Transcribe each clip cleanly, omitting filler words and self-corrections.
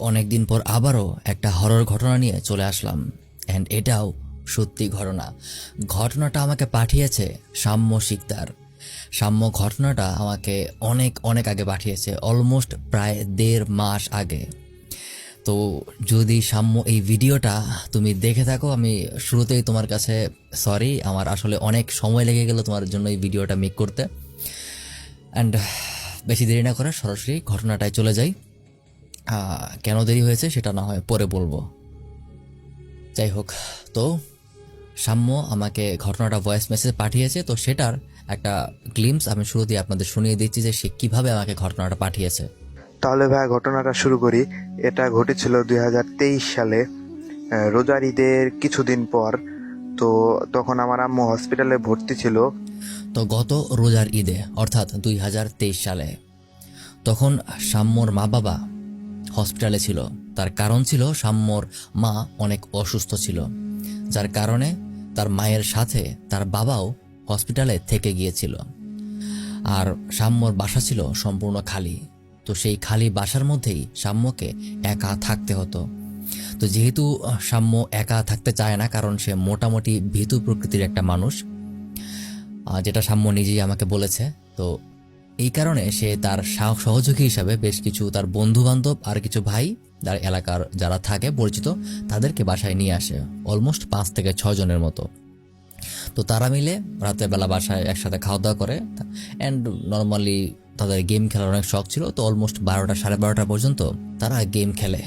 অনেক দিন পর আবারও একটা হরর ঘটনা নিয়ে চলে আসলাম। অ্যান্ড এটাও সত্যি ঘটনা। ঘটনাটা আমাকে পাঠিয়েছে সাম্য শিকদার। সাম্য ঘটনাটা আমাকে অনেক অনেক আগে পাঠিয়েছে, অলমোস্ট প্রায় 1.5 মাস আগে। তো যদি সাম্য এই ভিডিওটা তুমি দেখে থাকো, আমি শুরুতেই তোমার কাছে সরি, আমার আসলে অনেক সময় লেগে গেল তোমার জন্য এই ভিডিওটা মেক করতে। অ্যান্ড বেশি দেরি না করে সরাসরি ঘটনাটায় চলে যাই। কেন দেরি হয়েছে সেটা না হয় পরে বলবো। যাই হোক, তো সাম্য আমাকে ঘটনাটা ভয়েস মেসেজ পাঠিয়েছে, তো সেটার একটা গ্লিমস আমি শুরুতেই আপনাদের শুনিয়ে দিচ্ছি যে সে কীভাবে আমাকে ঘটনাটা পাঠিয়েছে। তাহলে ভাই ঘটনাটা শুরু করি। এটা ঘটেছিল 2023 সালে, রোজার ঈদের কিছুদিন পর। তো তখন আমার আম্মু হসপিটালে ভর্তি ছিল। তো গত রোজার ঈদে অর্থাৎ 2023 সালে তখন সাম্যর মা বাবা হসপিটালে ছিল। তার কারণ ছিল সাম্যর মা অনেক অসুস্থ ছিল, যার কারণে তার মায়ের সাথে তার বাবাও হসপিটালে থেকে গিয়েছিল। আর সাম্যর বাসা ছিল সম্পূর্ণ খালি। তো সেই খালি বাসার মধ্যেই সাম্যকে একা থাকতে হতো। তো যেহেতু সাম্য একা থাকতে চায় না, কারণ সে মোটামুটি ভীতু প্রকৃতির একটা মানুষ, যেটা সাম্য নিজেই আমাকে বলেছে। তো এই কারণে সে তার সহযোগী হিসাবে বেশ কিছু তার বন্ধু বান্ধব আর কিছু ভাই, তার এলাকার যারা থাকে পরিচিত, তাদেরকে বাসায় নিয়ে আসে, অলমোস্ট 5 থেকে 6 জনের মতো। তো তারা মিলে রাতের বেলা বাসায় একসাথে খাওয়া দাওয়া করে। অ্যান্ড নর্মালি তাদের গেম খেলার অনেক শখ ছিল, তো অলমোস্ট 12টা 12:30 পর্যন্ত তারা গেম খেলে।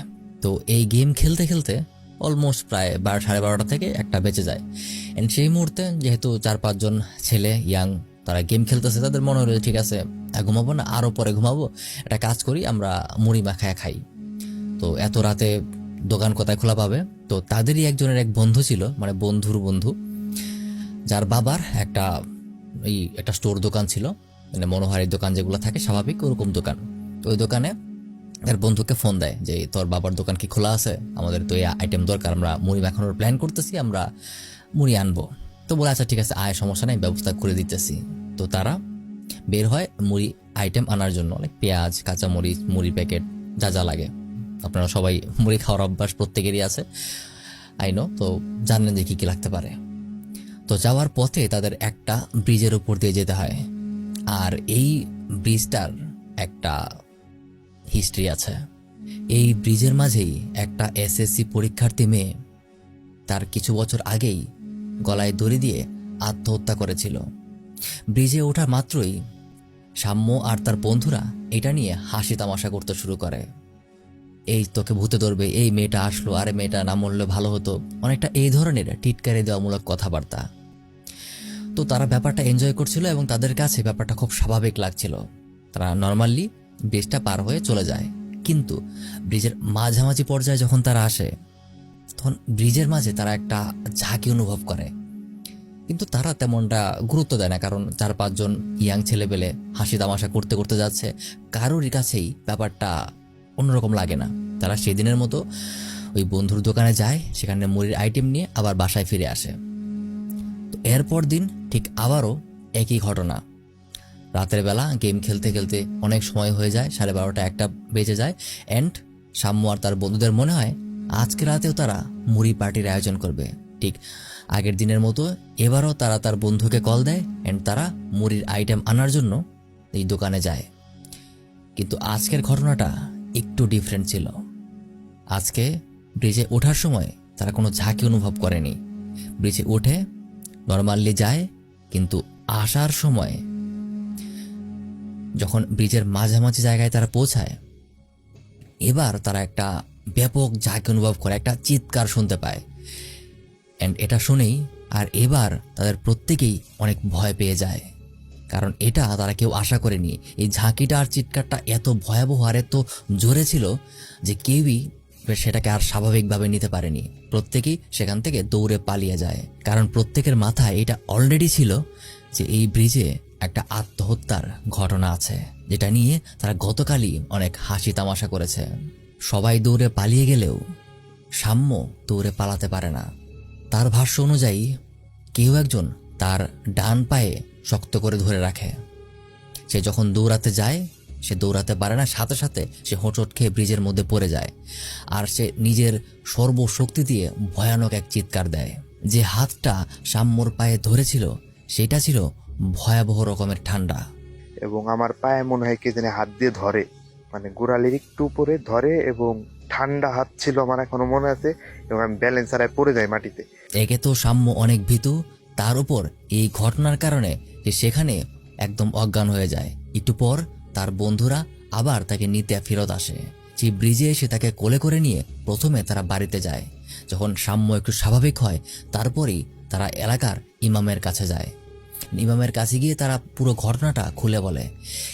তো এই গেম খেলতে খেলতে অলমোস্ট প্রায় 12, 12:30 থেকে 1টা বেঁচে যায়। অ্যান্ড সেই মুহূর্তে যেহেতু 4-5 জন ছেলে ইয়াং তারা গেম খেলতেছে, তাদের মনে হলো ঠিক আছে ঘুমাবো না, আরও পরে ঘুমাবো, একটা কাজ করি আমরা মুড়ি মাখায় খাই। তো এত রাতে দোকান কোথায় খোলা পাবে? তো তাদেরই একজনের এক বন্ধু ছিল, মানে বন্ধুর বন্ধু, যার বাবার একটা স্টোর দোকান ছিল, মানে মনোহারির দোকান যেগুলো থাকে স্বাভাবিক ওরকম দোকান। তো ওই দোকানে তার বন্ধুকে ফোন দেয় যে তোর বাবার দোকান কি খোলা আছে, আমাদের তো এই আইটেম দরকার, আমরা মুড়ি মাখানোর প্ল্যান করতেছি, আমরা মুড়ি আনবো। তো বলে আচ্ছা ঠিক আছে আয়, সমস্যা নেই, ব্যবস্থা করে দিতেছি। তো তারা বের হয় মুড়ি আইটেম আনার জন্য, অনেক পেঁয়াজ, কাঁচামরিচ, মুড়ি প্যাকেট, যা যা লাগে। আপনারা সবাই মুড়ি খাওয়ার অভ্যাস প্রত্যেকেরই আছে, আইনো, তো জানেন যে কী কী লাগতে পারে। তো যাওয়ার পথে তাদের একটা ব্রিজের উপর দিয়ে যেতে হয়। আর এই ব্রিজটার একটা হিস্ট্রি আছে। এই ব্রিজের মাঝেই একটা এসএসসি পরীক্ষার্থী মেয়ে তার কিছু বছর আগেই গলায় দড়ি দিয়ে আত্মহত্যা করেছিল। ব্রিজে ওঠা মাত্রই সাম্য আর তার বন্ধুরা এটা নিয়ে হাসি তামাশা করতে শুরু করে। এই তোকে ভূতে ধরবে, এই মেয়েটা আসলো, আরে মেয়েটা না মরলে ভালো হতো, অনেকটা এই ধরনের টিটকারি দেওয়ামূলক কথাবার্তা। তো তারা ব্যাপারটা এনজয় করছিল এবং তাদের কাছে ব্যাপারটা খুব স্বাভাবিক লাগছিল। তারা নর্মালি ব্রিজটা পার হয়ে চলে যায়। কিন্তু ব্রিজের মাঝামাঝি পর্যায়ে যখন তারা আসে, তখন ব্রিজের মাঝে তারা একটা ঝাঁকি অনুভব করে। কিন্তু তারা তেমনটা গুরুত্ব দেয় না, কারণ 4-5 জন ইয়াং ছেলেপেলে হাসি তামাশা করতে করতে যাচ্ছে, কারোরই কাছেই ব্যাপারটা অন্যরকম লাগে না। তারা সেদিনের মতো ওই বন্ধুর দোকানে যায়, সেখানে মুড়ির আইটেম নিয়ে আবার বাসায় ফিরে আসে। তো এরপর দিন ঠিক আবারও একই ঘটনা। রাতের বেলা গেম খেলতে খেলতে অনেক সময় হয়ে যায়, 12:30 1টা বেজে যায়। অ্যান্ড সাম্য আর তার বন্ধুদের মনে হয় আজকে রাতেও তারা মুড়ি পার্টির আয়োজন করবে। ঠিক আগের দিনের মতো এবারও তারা তার বন্ধুকে কল দেয় অ্যান্ড তারা মুড়ির আইটেম আনার জন্য এই দোকানে যায়। কিন্তু আজকের ঘটনাটা একটু ডিফারেন্ট ছিল। আজকে ব্রিজে ওঠার সময় তারা কোনো ঝাঁকি অনুভব করেনি। ব্রিজে উঠে নর্মালি যায়, কিন্তু আসার সময় যখন ব্রিজের মাঝামাঝি জায়গায় তারা পৌঁছায়, এবার তারা একটা ব্যাপক ঝাঁকি অনুভব করে, একটা চিৎকার শুনতে পায়। অ্যান্ড এটা শুনেই আর এবার তাদের প্রত্যেকেই অনেক ভয় পেয়ে যায়, কারণ এটা তারা কেউ আশা করেনি। এই ঝাঁকিটা আর চিৎকারটা এত ভয়াবহ আর এত জোরে ছিল যে কেউই সেটাকে আর স্বাভাবিকভাবে নিতে পারেনি। প্রত্যেকেই সেখান থেকে দৌড়ে পালিয়ে যায়, কারণ প্রত্যেকের মাথায় এটা অলরেডি ছিল যে এই ব্রিজে একটা আত্মহত্যার ঘটনা আছে, যেটা নিয়ে তারা গতকালই অনেক হাসি তামাশা করেছে। সবাই দৌড়ে পালিয়ে গেলেও সাম্য দৌড়ে পালাতে পারে না। তার ভাষ্য অনুযায়ী কেউ একজন তার ডান পায়ে শক্ত করে ধরে রাখে। সে যখন দৌড়াতে যায় সে দৌড়াতে পারে না, সাথে সাথে সে হোঁচট খেয়ে ব্রিজের মধ্যে পড়ে যায়। আর সে নিজের সর্বশক্তি দিয়ে ভয়ানক এক চিৎকার দেয়। যে হাতটা সাম্যর পায়ে ধরেছিল সেটা ছিল ভয়াবহ রকমের ঠান্ডা। এবং আমার পায়ে মনে হয় কে জানি হাত দিয়ে ধরে, মানে গোড়ালির একটু উপরে ধরে, এবং ঠান্ডা হাত ছিল আমার এখনো মনে আছে, এবং আমি ব্যালেন্স হারায় পড়ে যাই মাটিতে। একে তো সাম্য অনেক ভীতু, তার উপর এই ঘটনার কারণে যে সেখানে একদম অজ্ঞান হয়ে যায়। একটু পর তার বন্ধুরা আবার তাকে নিতে ফেরত আসে। যে ব্রিজে এসে তাকে কোলে করে নিয়ে প্রথমে তারা বাড়িতে যায়। যখন সাম্য একটু স্বাভাবিক হয় তারপরেই তারা এলাকার ইমামের কাছে যায়। ইমামের কাছে গিয়ে তারা পুরো ঘটনাটা খুলে বলে,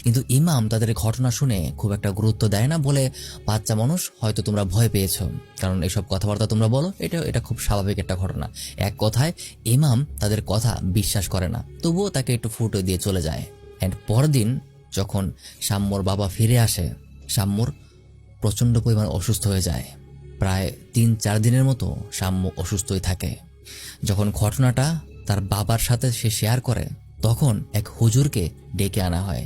কিন্তু ইমাম তাদের ঘটনা শুনে খুব একটা গুরুত্ব দেয় না, বলে বাচ্চা মানুষ, হয়তো তোমরা ভয় পেয়েছো, কারণ এসব কথাবার্তা তোমরা বলো, এটা খুব স্বাভাবিক একটা ঘটনা। এক কথায় ইমাম তাদের কথা বিশ্বাস করে না, তবুও তাকে একটু ফুটো দিয়ে চলে যায়। অ্যান্ড পরদিন যখন সাম্যর বাবা ফিরে আসে, সাম্যর প্রচণ্ড পরিমাণ অসুস্থ হয়ে যায়। প্রায় 3-4 দিনের মতো সাম্য অসুস্থই থাকে। যখন ঘটনাটা তার বাবার সাথে সে শেয়ার করে, তখন এক হুজুরকে ডেকে আনা হয়।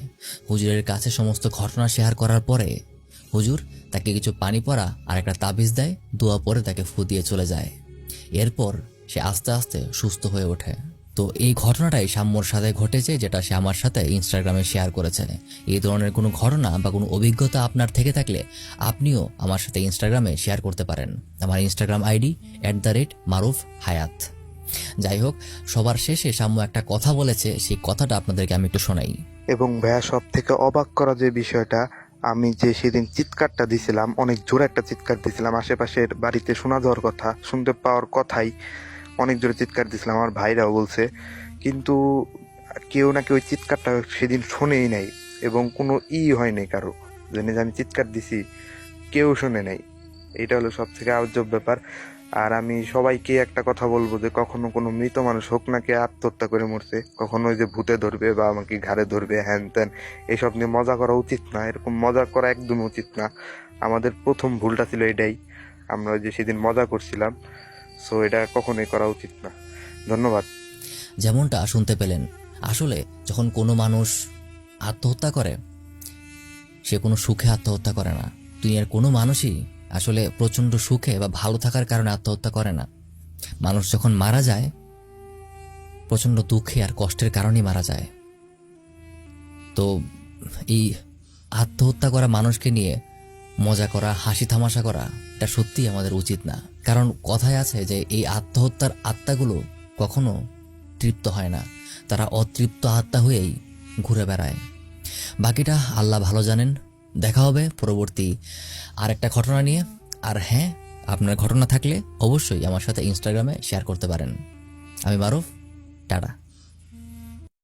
হুজুরের কাছে সমস্ত ঘটনা শেয়ার করার পরে হুজুর তাকে কিছু পানি পড়া আর একটা তাবিজ দেয়, দোয়া পরে তাকে ফু দিয়ে চলে যায়। এরপর সে আস্তে আস্তে সুস্থ হয়ে ওঠে। তো এই ঘটনাটাই সাম্যর সাথে ঘটেছে, যেটা সে আমার সাথে ইনস্টাগ্রামে শেয়ার করেছে। এই ধরনের কোনো ঘটনা বা কোনো অভিজ্ঞতা আপনার থেকে থাকলে আপনিও আমার সাথে ইনস্টাগ্রামে শেয়ার করতে পারেন। আমার ইনস্টাগ্রাম আইডি @মারুফ হায়াত। যাই হোক, সবার শেষে সাম্য একটা কথা বলেছে, সেই কথাটা আপনাদেরকে আমি একটু শোনাই। এবং ভাইয়া, সব থেকে অবাক করা যে বিষয়টা, আমি যে সেদিন চিৎকারটা দিছিলাম, অনেক জোরে একটা চিৎকার দিছিলাম, আশেপাশের বাড়িতে শোনা যাওয়ার কথা, শুনতে পাওয়ার কথাই, অনেক জোরে চিৎকার দিছিলাম, আমার ভাইরাও বলছে, কিন্তু কেউ নাকি ওই চিৎকারটা সেদিন শোনেই নাই, এবং কোনো হয় নাই কারো, জেনে যে আমি চিৎকার দিছি কেউ শোনে নাই। এটা হলো সব থেকে আজব ব্যাপার। আর আমি সবাইকে একটা কথা বলবো, যে কখনো কোনো মৃত মানুষ হোক নাকি আত্মহত্যা করে মরছে, কখনো ওই যে ভূতে ধরবে বা আমাকে ঘাড়ে ধরবে হ্যান ত্যান, এসব নিয়ে মজা করা উচিত না। এরকম মজা করা একদম উচিত না। আমাদের প্রথম ভুলটা ছিল এটাই, আমরা ওই যে সেদিন মজা করছিলাম। সো এটা কখনোই করা উচিত না। ধন্যবাদ। যেমনটা শুনতে পেলেন, আসলে যখন কোনো মানুষ আত্মহত্যা করে, সে কোনো সুখে আত্মহত্যা করে না। দুনিয়ার কোনো মানুষই আসলে প্রচণ্ড সুখে বা ভালো থাকার কারণে আত্মহত্যা করে না। মানুষ যখন মারা যায়, প্রচণ্ড দুঃখে আর কষ্টের কারণেই মারা যায়। তো এই আত্মহত্যা করা মানুষকে নিয়ে মজা করা, হাসি তামাশা করা, এটা সত্যিই আমাদের উচিত না। কারণ কথায় আছে যে এই আত্মহত্যার আত্মাগুলো কখনো তৃপ্ত হয় না, তারা অতৃপ্ত আত্মা হয়েই ঘুরে বেড়ায়। বাকিটা আল্লাহ ভালো জানেন। দেখা হবে পরবর্তী আরেকটা ঘটনা নিয়ে। আর হ্যাঁ, আপনার ঘটনা থাকলে অবশ্যই আমার সাথে ইনস্টাগ্রামে শেয়ার করতে পারেন। আমি মারুফ, টাটা।